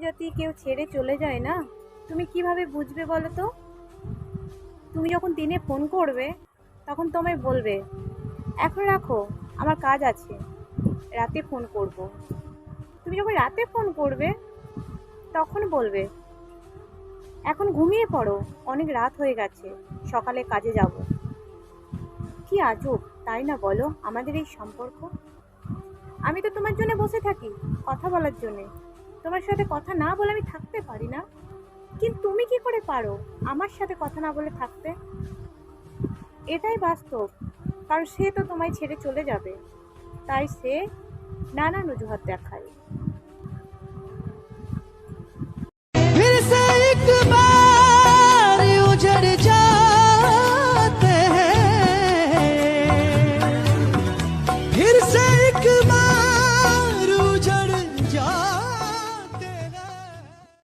যদি কেউ ছেড়ে চলে যায় না, তুমি কিভাবে বুঝবে বলো তো? তুমি যখন দিনে ফোন করবে তখন তোমায় বলবে, এখন রাখো, আমার কাজ আছে, রাতে ফোন করব। তুমি যখন রাতে ফোন করবে তখন বলবে, এখন ঘুমিয়ে পড়ো, অনেক রাত হয়ে গেছে, সকালে কাজে যাব। কি আজব, তাই না বলো আমাদের এই সম্পর্ক? আমি তো তোমার জন্য বসে থাকি, কথা বলার জন্য। তোমার সাথে কথা না বলে আমি থাকতে পারি না, কিন্তু তুমি কি করে পারো আমার সাথে কথা না বলে থাকতে? এটাই বাস্তব। কারণ সে তো তোমায় ছেড়ে চলে যাবে, তাই সে নানান অজুহাত দেখায়।